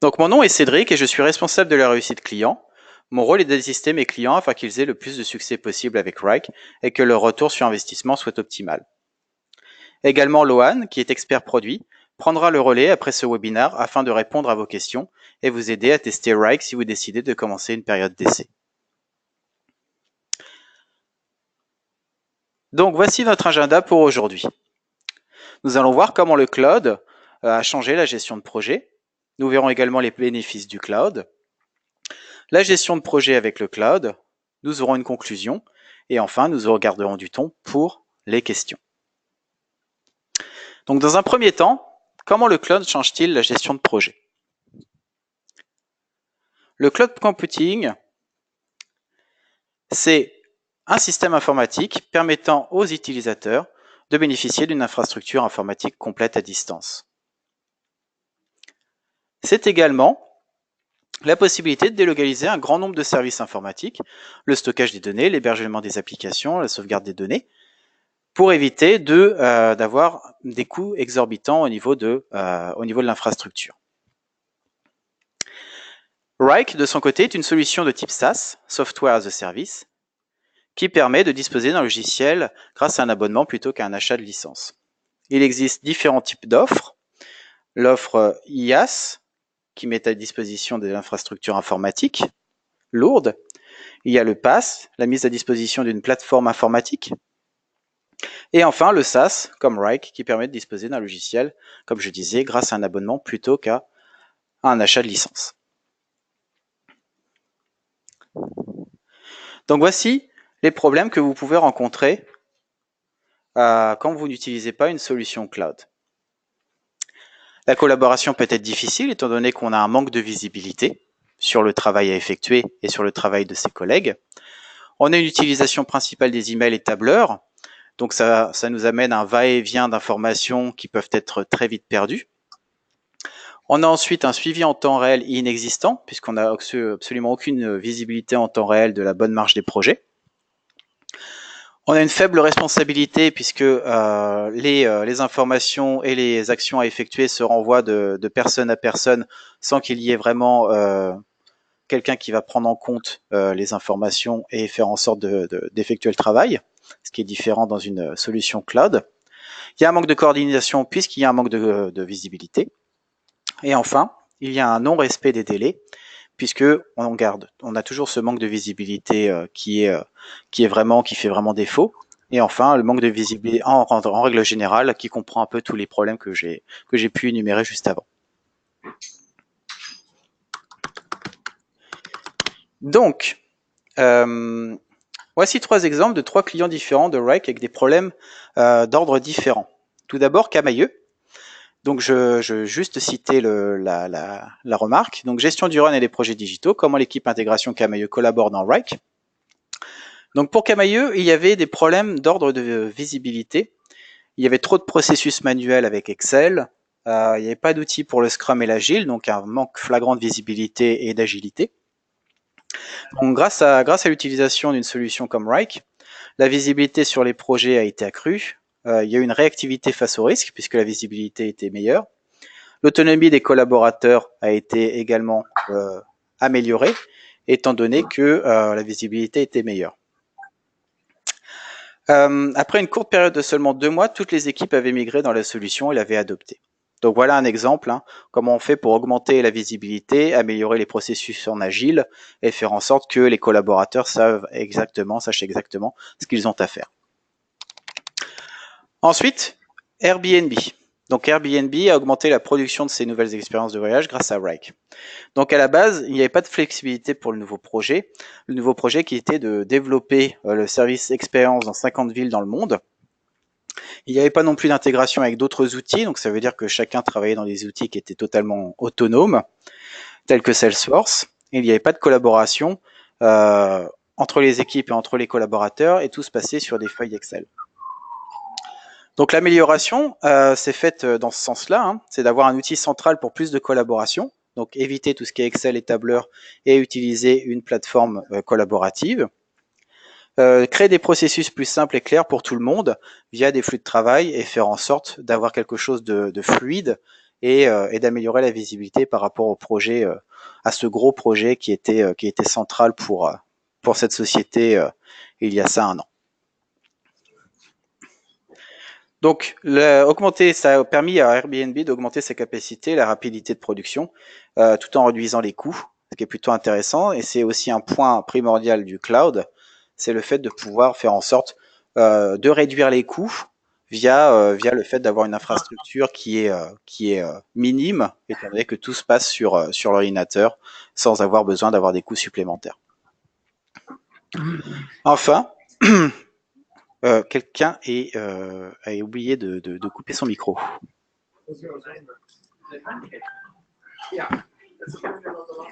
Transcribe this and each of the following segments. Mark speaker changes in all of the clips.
Speaker 1: Donc mon nom est Cédric et je suis responsable de la réussite client. Mon rôle est d'assister mes clients afin qu'ils aient le plus de succès possible avec Rike et que leur retour sur investissement soit optimal. Également Lohan, qui est expert produit, prendra le relais après ce webinaire afin de répondre à vos questions et vous aider à tester Rike si vous décidez de commencer une période d'essai. Donc voici notre agenda pour aujourd'hui. Nous allons voir comment le cloud a changé la gestion de projet. Nous verrons également les bénéfices du cloud, la gestion de projet avec le cloud, nous aurons une conclusion et enfin nous regarderons du temps pour les questions. Donc dans un premier temps, comment le cloud change-t-il la gestion de projet? Le cloud computing, c'est un système informatique permettant aux utilisateurs de bénéficier d'une infrastructure informatique complète à distance. C'est également la possibilité de délocaliser un grand nombre de services informatiques, le stockage des données, l'hébergement des applications, la sauvegarde des données, pour éviter d'avoir des coûts exorbitants au niveau de l'infrastructure. Rike, de son côté, est une solution de type SaaS, Software as a Service, qui permet de disposer d'un logiciel grâce à un abonnement plutôt qu'à un achat de licence. Il existe différents types d'offres. L'offre IaaS, qui met à disposition de l'infrastructure informatique lourde. Il y a le PaaS, la mise à disposition d'une plateforme informatique. Et enfin, le SaaS, comme Rike, qui permet de disposer d'un logiciel, comme je disais, grâce à un abonnement plutôt qu'à un achat de licence. Donc voici les problèmes que vous pouvez rencontrer quand vous n'utilisez pas une solution cloud. La collaboration peut être difficile étant donné qu'on a un manque de visibilité sur le travail à effectuer et sur le travail de ses collègues. On a une utilisation principale des emails et tableurs, donc ça nous amène à un va-et-vient d'informations qui peuvent être très vite perdues. On a ensuite un suivi en temps réel inexistant, puisqu'on n'a absolument aucune visibilité en temps réel de la bonne marche des projets. On a une faible responsabilité puisque les informations et les actions à effectuer se renvoient de personne à personne sans qu'il y ait vraiment quelqu'un qui va prendre en compte les informations et faire en sorte d'effectuer le travail, ce qui est différent dans une solution cloud. Il y a un manque de coordination puisqu'il y a un manque de visibilité. Et enfin, il y a un non-respect des délais, puisque on a toujours ce manque de visibilité qui fait vraiment défaut. Et enfin, le manque de visibilité en règle générale, qui comprend un peu tous les problèmes que j'ai pu énumérer juste avant. Donc, voici 3 exemples de 3 clients différents de Rike avec des problèmes d'ordre différents. Tout d'abord, Camailleux. Donc, je juste citer la remarque. Donc, gestion du run et des projets digitaux. Comment l'équipe intégration Camailleux collabore dans Rike. Donc, pour Camailleux, il y avait des problèmes d'ordre de visibilité. Il y avait trop de processus manuels avec Excel. Il n'y avait pas d'outils pour le Scrum et l'Agile, donc un manque flagrant de visibilité et d'agilité. Donc, grâce à l'utilisation d'une solution comme Rike, la visibilité sur les projets a été accrue. Il y a eu une réactivité face au risque puisque la visibilité était meilleure. L'autonomie des collaborateurs a été également améliorée étant donné que la visibilité était meilleure. Après une courte période de seulement 2 mois, toutes les équipes avaient migré dans la solution et l'avaient adoptée. Donc voilà un exemple, comment on fait pour augmenter la visibilité, améliorer les processus en agile et faire en sorte que les collaborateurs sachent exactement ce qu'ils ont à faire. Ensuite, Airbnb. Donc Airbnb a augmenté la production de ses nouvelles expériences de voyage grâce à Rike. Donc à la base, il n'y avait pas de flexibilité pour le nouveau projet. Le nouveau projet qui était de développer le service expérience dans 50 villes dans le monde. Il n'y avait pas non plus d'intégration avec d'autres outils, donc ça veut dire que chacun travaillait dans des outils qui étaient totalement autonomes, tels que Salesforce. Il n'y avait pas de collaboration entre les équipes et entre les collaborateurs, et tout se passait sur des feuilles Excel. Donc l'amélioration s'est faite dans ce sens-là, c'est d'avoir un outil central pour plus de collaboration, donc éviter tout ce qui est Excel et tableur et utiliser une plateforme collaborative. Créer des processus plus simples et clairs pour tout le monde via des flux de travail et faire en sorte d'avoir quelque chose de fluide et d'améliorer la visibilité par rapport au projet, à ce gros projet qui était central pour cette société il y a ça 1 an. Donc, ça a permis à Airbnb d'augmenter ses capacités, la rapidité de production, tout en réduisant les coûts, ce qui est plutôt intéressant. Et c'est aussi un point primordial du cloud, c'est le fait de pouvoir faire en sorte de réduire les coûts via le fait d'avoir une infrastructure qui est minime, étant donné que tout se passe sur l'ordinateur, sans avoir besoin d'avoir des coûts supplémentaires. Enfin, quelqu'un a oublié de couper son micro.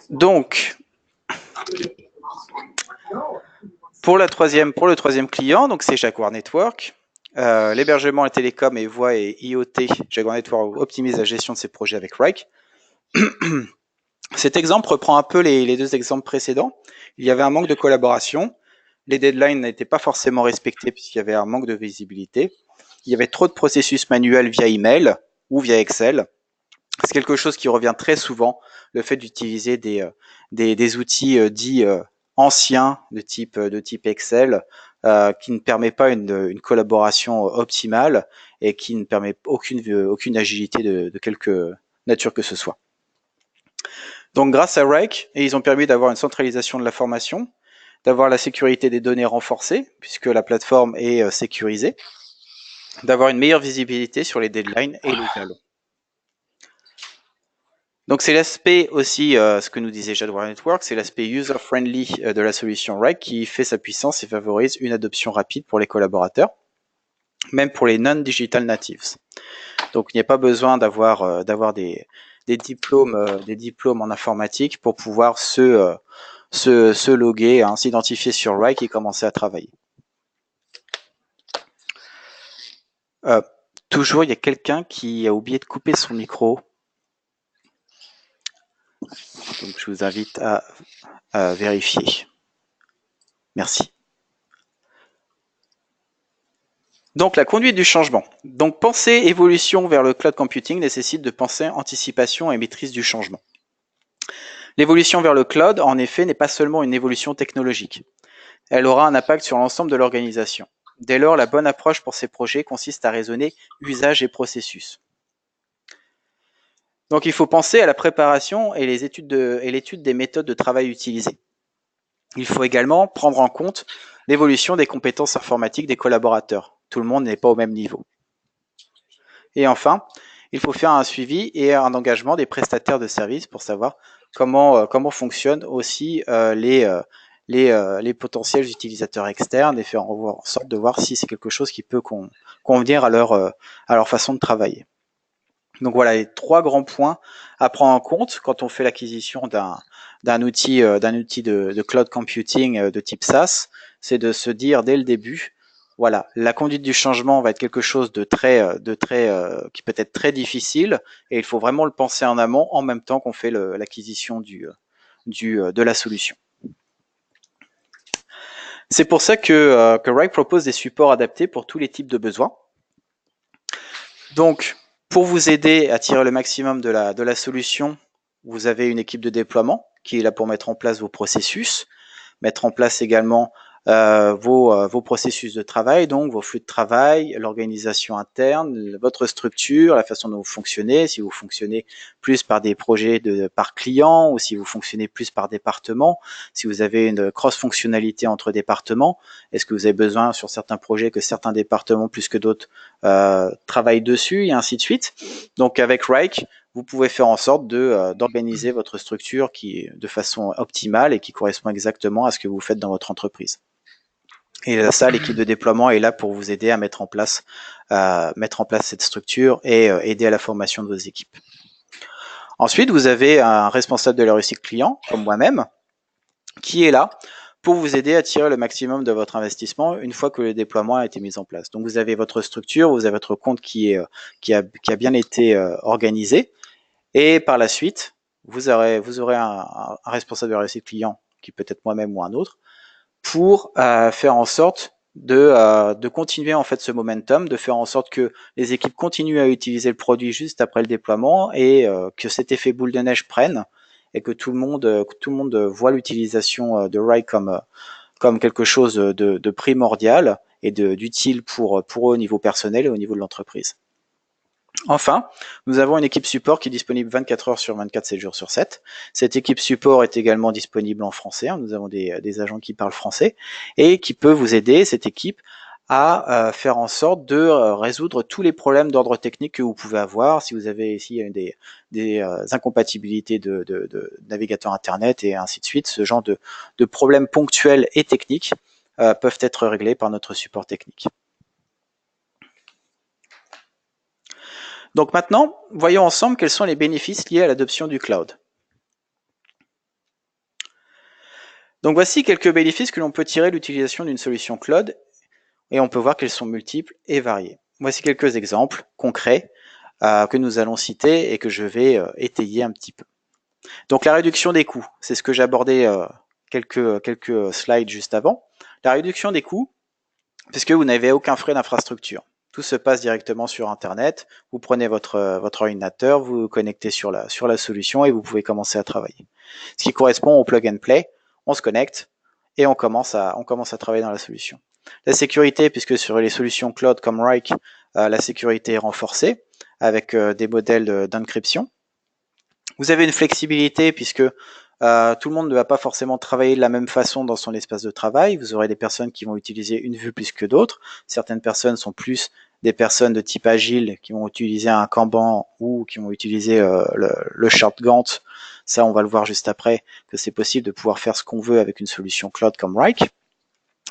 Speaker 1: Donc, pour le troisième client, donc c'est Jaguar Network. L'hébergement, la télécom et voix et IoT, Jaguar Network optimise la gestion de ses projets avec Rike. Cet exemple reprend un peu les 2 exemples précédents. Il y avait un manque de collaboration. Les deadlines n'étaient pas forcément respectés puisqu'il y avait un manque de visibilité. Il y avait trop de processus manuels via email ou via Excel. C'est quelque chose qui revient très souvent, le fait d'utiliser des outils dits anciens de type Excel, qui ne permet pas une collaboration optimale et qui ne permet aucune agilité de quelque nature que ce soit. Donc grâce à Rike, ils ont permis d'avoir une centralisation de l'information, d'avoir la sécurité des données renforcée, puisque la plateforme est sécurisée, d'avoir une meilleure visibilité sur les deadlines et les jalons. Donc c'est l'aspect aussi, ce que nous disait Jaguar Network, c'est l'aspect user-friendly de la solution Rike qui fait sa puissance et favorise une adoption rapide pour les collaborateurs, même pour les non-digital natives. Donc il n'y a pas besoin d'avoir des diplômes en informatique pour pouvoir se loguer, s'identifier sur Rike et commencer à travailler. Toujours, il y a quelqu'un qui a oublié de couper son micro. Donc, je vous invite à vérifier. Merci. Donc, la conduite du changement. Donc, penser évolution vers le cloud computing nécessite de penser anticipation et maîtrise du changement. L'évolution vers le cloud, en effet, n'est pas seulement une évolution technologique. Elle aura un impact sur l'ensemble de l'organisation. Dès lors, la bonne approche pour ces projets consiste à raisonner usage et processus. Donc, il faut penser à la préparation et l'étude des méthodes de travail utilisées. Il faut également prendre en compte l'évolution des compétences informatiques des collaborateurs. Tout le monde n'est pas au même niveau. Et enfin, il faut faire un suivi et un engagement des prestataires de services pour savoir comment fonctionnent aussi les potentiels utilisateurs externes et faire en sorte de voir si c'est quelque chose qui peut convenir à leur façon de travailler. Donc voilà les 3 grands points à prendre en compte quand on fait l'acquisition d'un outil de cloud computing de type SaaS, c'est de se dire dès le début, voilà, la conduite du changement va être quelque chose qui peut être très difficile et il faut vraiment le penser en amont en même temps qu'on fait l'acquisition de la solution. C'est pour ça que Rike propose des supports adaptés pour tous les types de besoins. Donc, pour vous aider à tirer le maximum de la solution, vous avez une équipe de déploiement qui est là pour mettre en place vos processus, mettre en place également vos processus de travail, donc vos flux de travail, l'organisation interne, votre structure, la façon dont vous fonctionnez, si vous fonctionnez plus par des projets par client ou si vous fonctionnez plus par département, si vous avez une cross-fonctionnalité entre départements, est-ce que vous avez besoin sur certains projets que certains départements plus que d'autres travaillent dessus et ainsi de suite. Donc avec Rike, vous pouvez faire en sorte d'organiser votre structure de façon optimale et qui correspond exactement à ce que vous faites dans votre entreprise. Et ça, l'équipe de déploiement est là pour vous aider à mettre en place cette structure et aider à la formation de vos équipes. Ensuite, vous avez un responsable de la réussite client, comme moi-même, qui est là pour vous aider à tirer le maximum de votre investissement une fois que le déploiement a été mis en place. Donc, vous avez votre structure, vous avez votre compte qui a bien été organisé. Et par la suite, vous aurez un responsable de réussite client, qui peut être moi-même ou un autre, pour faire en sorte de continuer en fait ce momentum, de faire en sorte que les équipes continuent à utiliser le produit juste après le déploiement et que cet effet boule de neige prenne et que tout le monde voit l'utilisation de Rike comme quelque chose de primordial et d'utile pour eux au niveau personnel et au niveau de l'entreprise. Enfin, nous avons une équipe support qui est disponible 24 heures sur 24, 7 jours sur 7. Cette équipe support est également disponible en français. Nous avons des agents qui parlent français et qui peut vous aider, cette équipe, à faire en sorte de résoudre tous les problèmes d'ordre technique que vous pouvez avoir. Si vous avez ici des incompatibilités de navigateur Internet et ainsi de suite, ce genre de problèmes ponctuels et techniques peuvent être réglés par notre support technique. Donc maintenant, voyons ensemble quels sont les bénéfices liés à l'adoption du cloud. Donc voici quelques bénéfices que l'on peut tirer de l'utilisation d'une solution cloud et on peut voir qu'elles sont multiples et variées. Voici quelques exemples concrets que nous allons citer et que je vais étayer un petit peu. Donc la réduction des coûts, c'est ce que j'abordais quelques slides juste avant. La réduction des coûts, puisque vous n'avez aucun frais d'infrastructure. Tout se passe directement sur Internet. Vous prenez votre ordinateur, vous vous connectez sur la solution et vous pouvez commencer à travailler. Ce qui correspond au plug and play. On se connecte et on commence à travailler dans la solution. La sécurité, puisque sur les solutions cloud comme Rike, la sécurité est renforcée avec des modèles d'encryption. Vous avez une flexibilité puisque tout le monde ne va pas forcément travailler de la même façon dans son espace de travail. Vous aurez des personnes qui vont utiliser une vue plus que d'autres. Certaines personnes sont plus des personnes de type agile qui vont utiliser un Kanban ou qui vont utiliser le chart Gantt. Ça, on va le voir juste après, que c'est possible de pouvoir faire ce qu'on veut avec une solution cloud comme Rike.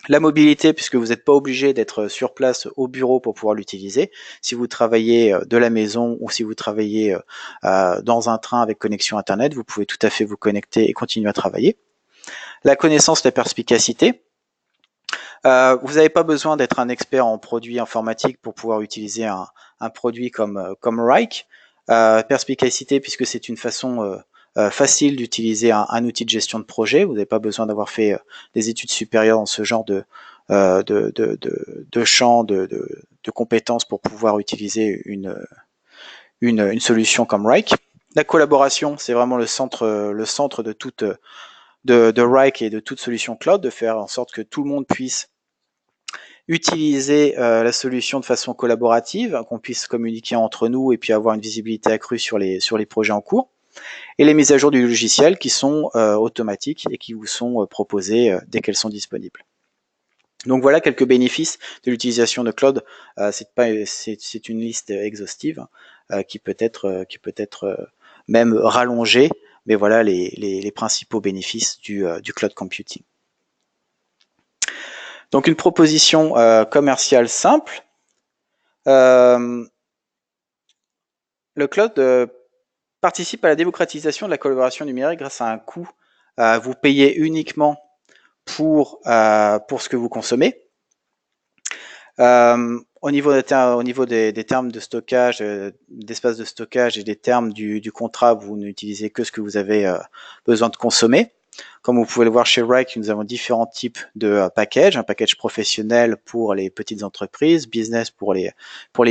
Speaker 1: La mobilité, puisque vous n'êtes pas obligé d'être sur place au bureau pour pouvoir l'utiliser. Si vous travaillez de la maison ou si vous travaillez dans un train avec connexion Internet, vous pouvez tout à fait vous connecter et continuer à travailler. La connaissance, la perspicacité. Vous n'avez pas besoin d'être un expert en produits informatiques pour pouvoir utiliser un produit comme Rike. Perspicacité, puisque c'est une façon facile d'utiliser un outil de gestion de projet. Vous n'avez pas besoin d'avoir fait des études supérieures dans ce genre de champ de compétences pour pouvoir utiliser une solution comme Rike. La collaboration, c'est vraiment le centre de toute de Rike et de toute solution cloud, de faire en sorte que tout le monde puisse utiliser la solution de façon collaborative, qu'on puisse communiquer entre nous et puis avoir une visibilité accrue sur les projets en cours. Et les mises à jour du logiciel qui sont automatiques et qui vous sont proposées dès qu'elles sont disponibles. Donc voilà quelques bénéfices de l'utilisation de cloud. C'est une liste exhaustive qui peut être même rallongée, mais voilà les principaux bénéfices du cloud computing. Donc une proposition commerciale simple. Le cloud participe à la démocratisation de la collaboration numérique grâce à un coût. Vous payez uniquement pour ce que vous consommez. Au niveau des termes de stockage, d'espace de stockage et des termes du contrat, vous n'utilisez que ce que vous avez besoin de consommer. Comme vous pouvez le voir chez Rike, nous avons différents types de packages. Un package professionnel pour les petites entreprises, business pour les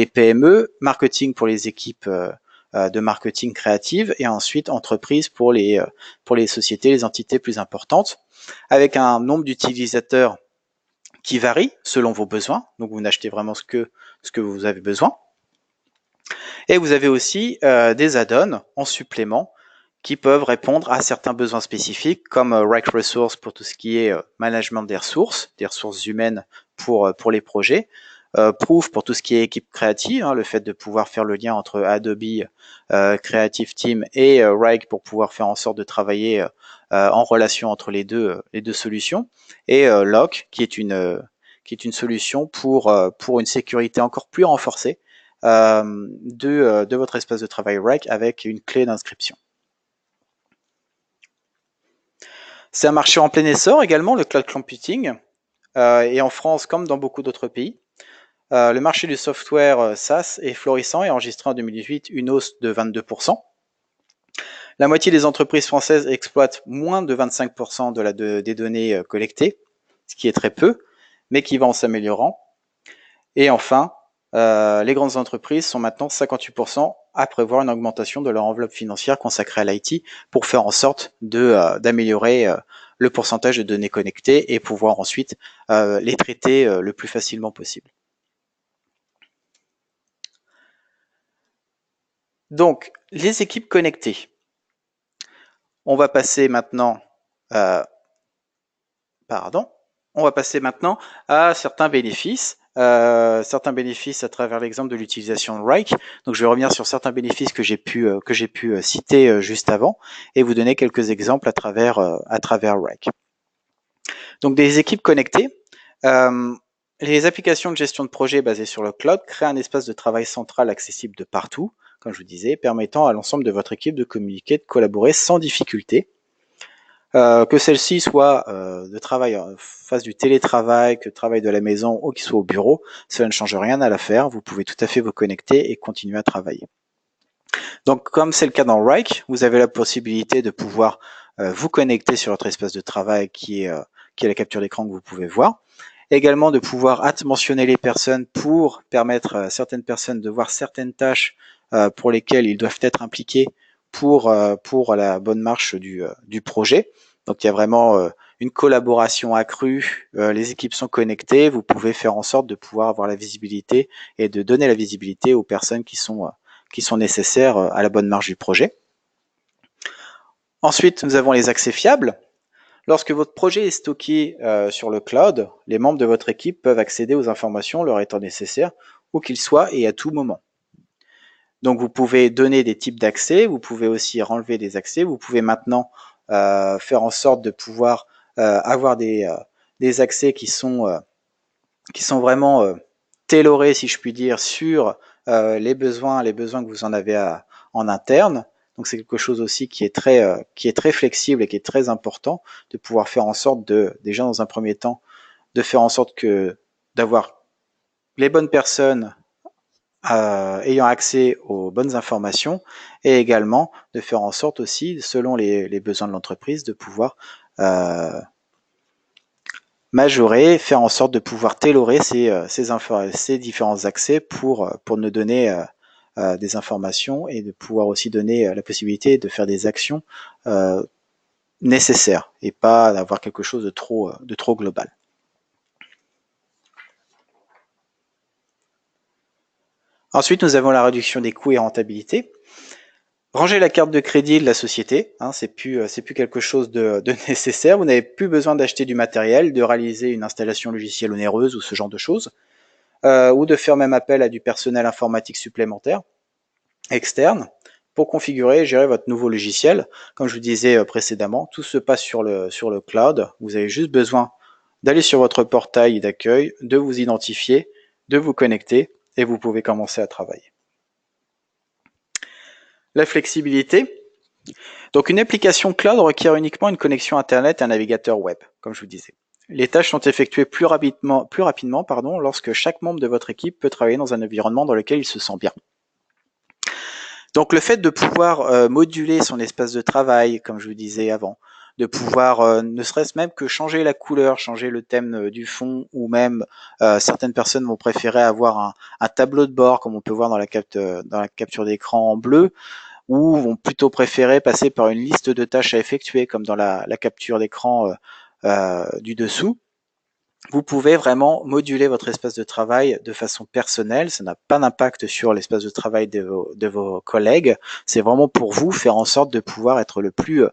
Speaker 1: PME, marketing pour les équipes de marketing créative et ensuite entreprise pour les sociétés, les entités plus importantes, avec un nombre d'utilisateurs qui varie selon vos besoins. Donc vous n'achetez vraiment ce que vous avez besoin. Et vous avez aussi des add-ons en supplément qui peuvent répondre à certains besoins spécifiques, comme Rike Resource pour tout ce qui est management des ressources humaines pour les projets, Proof pour tout ce qui est équipe créative, le fait de pouvoir faire le lien entre Adobe Creative Team et Rike pour pouvoir faire en sorte de travailler en relation entre les deux solutions, et Lock qui est une solution pour une sécurité encore plus renforcée de votre espace de travail Rike avec une clé d'inscription. C'est un marché en plein essor également, le cloud computing, et en France comme dans beaucoup d'autres pays. Le marché du software SaaS est florissant et a enregistré en 2018 une hausse de 22%. La moitié des entreprises françaises exploitent moins de 25% des données collectées, ce qui est très peu, mais qui va en s'améliorant. Et enfin, les grandes entreprises sont maintenant 58% à prévoir une augmentation de leur enveloppe financière consacrée à l'IT pour faire en sorte d'améliorer le pourcentage de données connectées et pouvoir ensuite les traiter le plus facilement possible. Donc, les équipes connectées. On va passer maintenant à certains bénéfices. Certains bénéfices à travers l'exemple de l'utilisation de Wrike. Donc, je vais revenir sur certains bénéfices que j'ai pu citer juste avant et vous donner quelques exemples à travers Wrike. Donc, des équipes connectées. Les applications de gestion de projet basées sur le cloud créent un espace de travail central accessible de partout, comme je vous disais, permettant à l'ensemble de votre équipe de communiquer, de collaborer sans difficulté. Que celle-ci soit de travail, fasse du télétravail, que travail de la maison ou qu'il soit au bureau, cela ne change rien à l'affaire. Vous pouvez tout à fait vous connecter et continuer à travailler. Donc, comme c'est le cas dans Wrike, vous avez la possibilité de pouvoir vous connecter sur votre espace de travail qui est la capture d'écran que vous pouvez voir. Également de pouvoir mentionner les personnes pour permettre à certaines personnes de voir certaines tâches pour lesquelles ils doivent être impliqués pour la bonne marche du projet. Donc il y a vraiment une collaboration accrue, les équipes sont connectées, vous pouvez faire en sorte de pouvoir avoir la visibilité et de donner la visibilité aux personnes qui sont nécessaires à la bonne marche du projet. Ensuite, nous avons les accès fiables. Lorsque votre projet est stocké sur le cloud, les membres de votre équipe peuvent accéder aux informations leur étant nécessaires, où qu'ils soient et à tout moment. Donc vous pouvez donner des types d'accès, vous pouvez aussi enlever des accès, vous pouvez maintenant faire en sorte de pouvoir avoir des accès qui sont vraiment tailorés, si je puis dire, sur les besoins que vous en avez en interne. Donc c'est quelque chose aussi qui est très flexible et qui est très important de pouvoir faire en sorte déjà dans un premier temps, de faire en sorte d'avoir les bonnes personnes ayant accès aux bonnes informations et également de faire en sorte aussi, selon les besoins de l'entreprise, de pouvoir majorer, faire en sorte de pouvoir tailorer ces différents accès pour nous donner des informations et de pouvoir aussi donner la possibilité de faire des actions nécessaires et pas d'avoir quelque chose de trop global. Ensuite, nous avons la réduction des coûts et rentabilité. Ranger la carte de crédit de la société, c'est plus quelque chose de nécessaire. Vous n'avez plus besoin d'acheter du matériel, de réaliser une installation logicielle onéreuse ou ce genre de choses, ou de faire même appel à du personnel informatique supplémentaire, externe, pour configurer et gérer votre nouveau logiciel. Comme je vous disais précédemment, tout se passe sur le cloud. Vous avez juste besoin d'aller sur votre portail d'accueil, de vous identifier, de vous connecter et vous pouvez commencer à travailler. La flexibilité. Donc une application cloud requiert uniquement une connexion Internet et un navigateur web, comme je vous disais. Les tâches sont effectuées plus rapidement, lorsque chaque membre de votre équipe peut travailler dans un environnement dans lequel il se sent bien. Donc le fait de pouvoir moduler son espace de travail, comme je vous disais avant, de pouvoir ne serait-ce même que changer la couleur, changer le thème du fond, ou même certaines personnes vont préférer avoir un tableau de bord, comme on peut voir dans la capture d'écran en bleu, ou vont plutôt préférer passer par une liste de tâches à effectuer, comme dans la capture d'écran du dessous. Vous pouvez vraiment moduler votre espace de travail de façon personnelle. Ça n'a pas d'impact sur l'espace de travail de vos collègues. C'est vraiment pour vous faire en sorte de pouvoir être le plus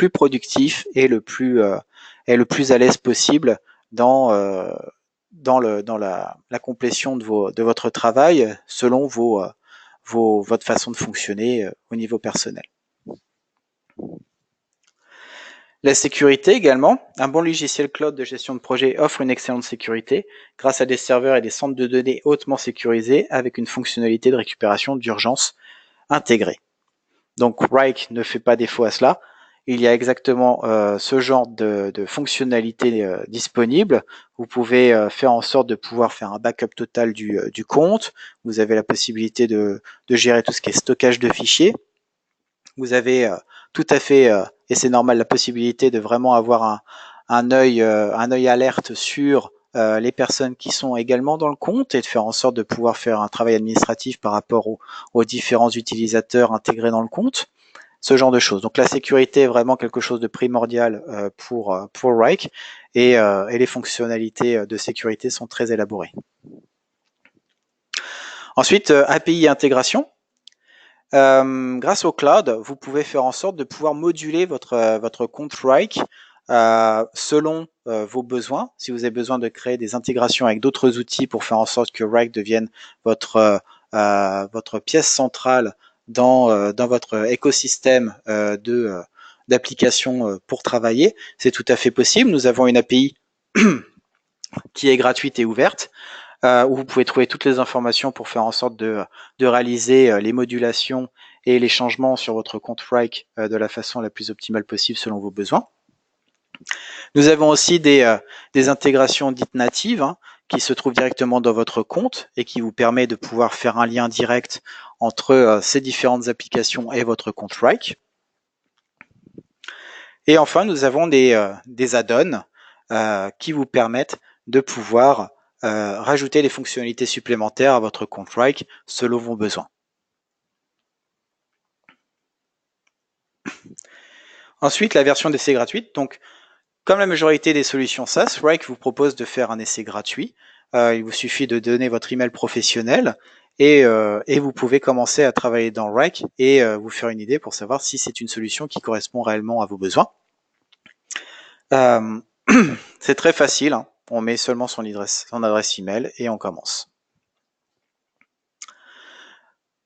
Speaker 1: productif et le plus à l'aise possible dans la complétion de votre travail selon votre façon de fonctionner au niveau personnel. La sécurité également. Un bon logiciel cloud de gestion de projet offre une excellente sécurité grâce à des serveurs et des centres de données hautement sécurisés avec une fonctionnalité de récupération d'urgence intégrée. Donc Wrike ne fait pas défaut à cela. Il y a exactement ce genre de fonctionnalité disponible. Vous pouvez faire en sorte de pouvoir faire un backup total du compte. Vous avez la possibilité de gérer tout ce qui est stockage de fichiers. Vous avez tout à fait, et c'est normal, la possibilité de vraiment avoir un œil alerte sur les personnes qui sont également dans le compte et de faire en sorte de pouvoir faire un travail administratif par rapport aux différents utilisateurs intégrés dans le compte, ce genre de choses. Donc la sécurité est vraiment quelque chose de primordial pour Wrike et les fonctionnalités de sécurité sont très élaborées. Ensuite, API et intégration. Grâce au cloud, vous pouvez faire en sorte de pouvoir moduler votre compte Wrike selon vos besoins. Si vous avez besoin de créer des intégrations avec d'autres outils pour faire en sorte que Wrike devienne votre pièce centrale dans votre écosystème d'applications pour travailler, c'est tout à fait possible. Nous avons une API qui est gratuite et ouverte, où vous pouvez trouver toutes les informations pour faire en sorte de réaliser les modulations et les changements sur votre compte Wrike de la façon la plus optimale possible selon vos besoins. Nous avons aussi des intégrations dites natives qui se trouvent directement dans votre compte et qui vous permet de pouvoir faire un lien direct entre ces différentes applications et votre compte Wrike. Et enfin, nous avons des add-ons qui vous permettent de pouvoir rajouter des fonctionnalités supplémentaires à votre compte Wrike selon vos besoins. Ensuite, la version d'essai gratuite. Donc, comme la majorité des solutions SaaS, Wrike vous propose de faire un essai gratuit. Il vous suffit de donner votre email professionnel et vous pouvez commencer à travailler dans Wrike et vous faire une idée pour savoir si c'est une solution qui correspond réellement à vos besoins. C'est très facile, hein. On met seulement son adresse email et on commence.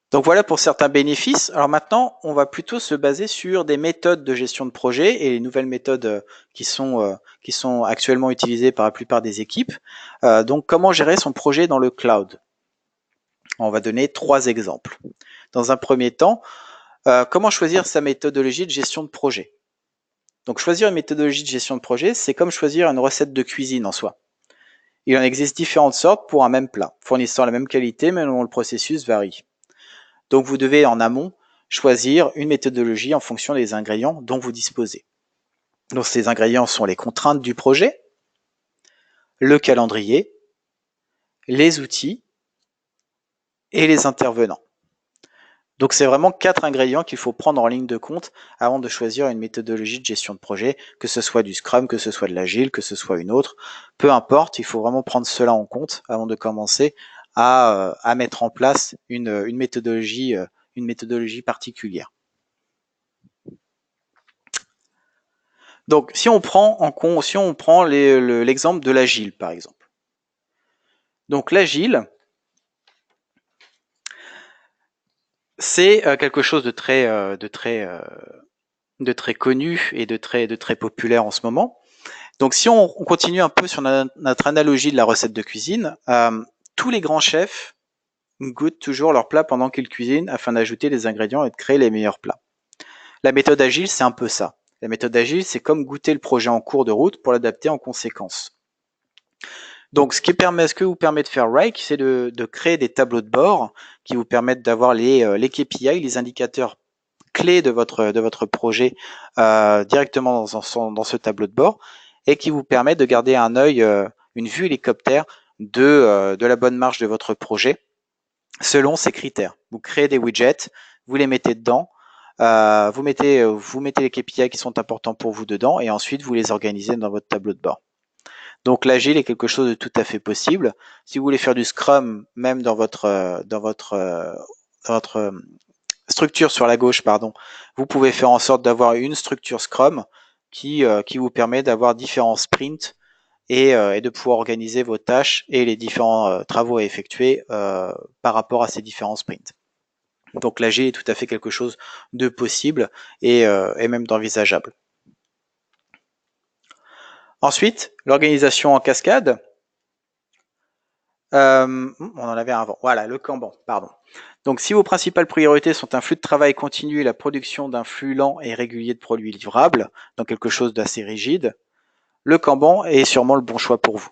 Speaker 1: Donc voilà pour certains bénéfices. Alors maintenant, on va plutôt se baser sur des méthodes de gestion de projet et les nouvelles méthodes qui sont actuellement utilisées par la plupart des équipes. Donc comment gérer son projet dans le cloud? On va donner 3 exemples. Dans un premier temps, comment choisir sa méthodologie de gestion de projet? Donc choisir une méthodologie de gestion de projet, c'est comme choisir une recette de cuisine en soi. Il en existe différentes sortes pour un même plat, fournissant la même qualité mais dont le processus varie. Donc vous devez en amont choisir une méthodologie en fonction des ingrédients dont vous disposez. Donc ces ingrédients sont les contraintes du projet, le calendrier, les outils et les intervenants. Donc c'est vraiment 4 ingrédients qu'il faut prendre en ligne de compte avant de choisir une méthodologie de gestion de projet, que ce soit du Scrum, que ce soit de l'Agile, que ce soit une autre. Peu importe, il faut vraiment prendre cela en compte avant de commencer à mettre en place une méthodologie particulière. Donc si on prend l'exemple de l'Agile par exemple. Donc l'Agile, c'est quelque chose de très connu et de très populaire en ce moment. Donc si on continue un peu sur notre analogie de la recette de cuisine, tous les grands chefs goûtent toujours leur plat pendant qu'ils cuisinent afin d'ajouter des ingrédients et de créer les meilleurs plats. La méthode agile, c'est un peu ça. La méthode agile, c'est comme goûter le projet en cours de route pour l'adapter en conséquence. Donc, ce que vous permet de faire Wrike, c'est de créer des tableaux de bord qui vous permettent d'avoir les KPI, les indicateurs clés de votre projet directement dans ce tableau de bord et qui vous permettent de garder un œil, une vue hélicoptère de la bonne marche de votre projet selon ces critères. Vous créez des widgets, vous les mettez dedans, vous mettez les KPI qui sont importants pour vous dedans et ensuite vous les organisez dans votre tableau de bord. Donc l'agile est quelque chose de tout à fait possible. Si vous voulez faire du Scrum, même dans votre structure sur la gauche, vous pouvez faire en sorte d'avoir une structure Scrum qui vous permet d'avoir différents sprints et de pouvoir organiser vos tâches et les différents travaux à effectuer par rapport à ces différents sprints. Donc l'agile est tout à fait quelque chose de possible et même d'envisageable. Ensuite, l'organisation en cascade. On en avait un avant. Voilà, le Kanban, pardon. Donc, si vos principales priorités sont un flux de travail continu et la production d'un flux lent et régulier de produits livrables, donc quelque chose d'assez rigide, le Kanban est sûrement le bon choix pour vous.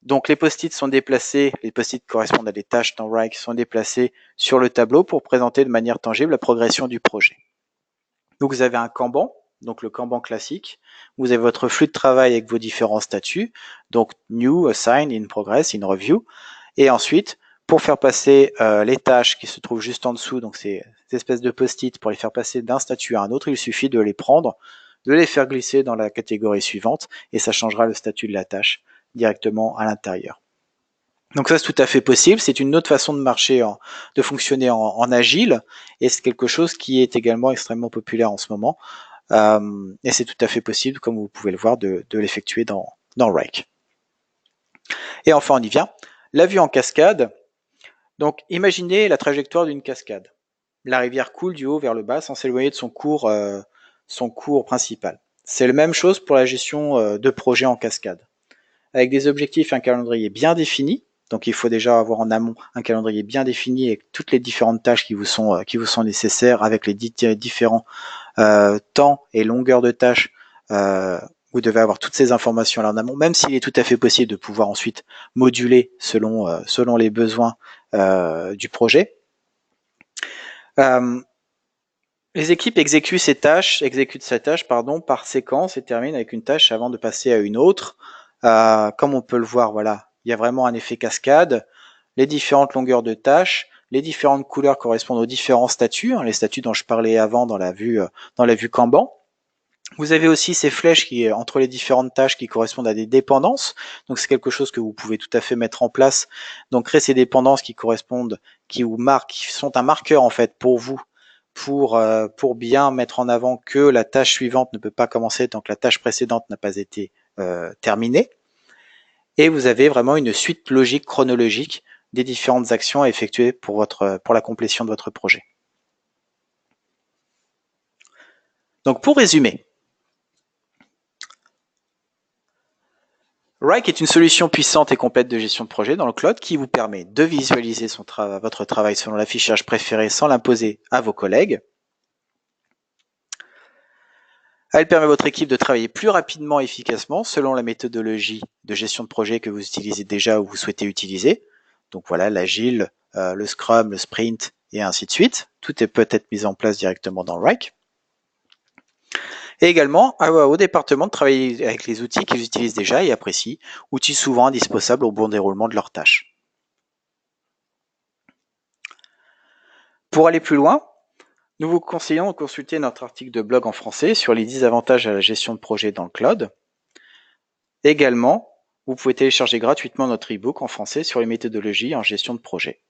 Speaker 1: Donc, les post-it sont déplacés, les post-it correspondent à des tâches dans Wrike, sont déplacés sur le tableau pour présenter de manière tangible la progression du projet. Donc, vous avez un Kanban donc le Kanban classique. Vous avez votre flux de travail avec vos différents statuts, donc New, Assign, In Progress, In Review. Et ensuite, pour faire passer les tâches qui se trouvent juste en dessous, donc ces espèces de post-it, pour les faire passer d'un statut à un autre, il suffit de les prendre, de les faire glisser dans la catégorie suivante, et ça changera le statut de la tâche directement à l'intérieur. Donc ça, c'est tout à fait possible. C'est une autre façon de marcher, de fonctionner en agile, et c'est quelque chose qui est également extrêmement populaire en ce moment. Et c'est tout à fait possible, comme vous pouvez le voir, de l'effectuer dans Wrike. Et enfin, on y vient. La vue en cascade. Donc, imaginez la trajectoire d'une cascade. La rivière coule du haut vers le bas sans s'éloigner de son cours principal. C'est la même chose pour la gestion de projets en cascade. Avec des objectifs et un calendrier bien défini. Donc, il faut déjà avoir en amont un calendrier bien défini avec toutes les différentes tâches qui vous sont nécessaires, avec les différents temps et longueur de tâches. Vous devez avoir toutes ces informations là en amont, même s'il est tout à fait possible de pouvoir ensuite moduler selon les besoins du projet. Les équipes exécutent ces tâches, par séquence et terminent avec une tâche avant de passer à une autre. Comme on peut le voir, voilà, il y a vraiment un effet cascade. Les différentes longueurs de tâches, les différentes couleurs correspondent aux différents statuts, les statuts dont je parlais avant dans la vue Kanban. Vous avez aussi ces flèches qui, entre les différentes tâches, qui correspondent à des dépendances. Donc c'est quelque chose que vous pouvez tout à fait mettre en place. Donc créer ces dépendances qui correspondent, qui vous marquent, qui sont un marqueur en fait pour vous, pour bien mettre en avant que la tâche suivante ne peut pas commencer tant que la tâche précédente n'a pas été terminée. Et vous avez vraiment une suite logique, chronologique des différentes actions à effectuer pour la complétion de votre projet. Donc pour résumer, Wrike est une solution puissante et complète de gestion de projet dans le cloud qui vous permet de visualiser votre travail selon l'affichage préféré sans l'imposer à vos collègues. Elle permet à votre équipe de travailler plus rapidement et efficacement selon la méthodologie de gestion de projet que vous utilisez déjà ou vous souhaitez utiliser. Donc voilà, l'agile, le scrum, le sprint et ainsi de suite. Tout peut être mis en place directement dans Wrike. Et également au département de travailler avec les outils qu'ils utilisent déjà et apprécient, outils souvent indispensables au bon déroulement de leurs tâches. Pour aller plus loin, nous vous conseillons de consulter notre article de blog en français sur les 10 avantages à la gestion de projet dans le cloud. Également, vous pouvez télécharger gratuitement notre e-book en français sur les méthodologies en gestion de projet.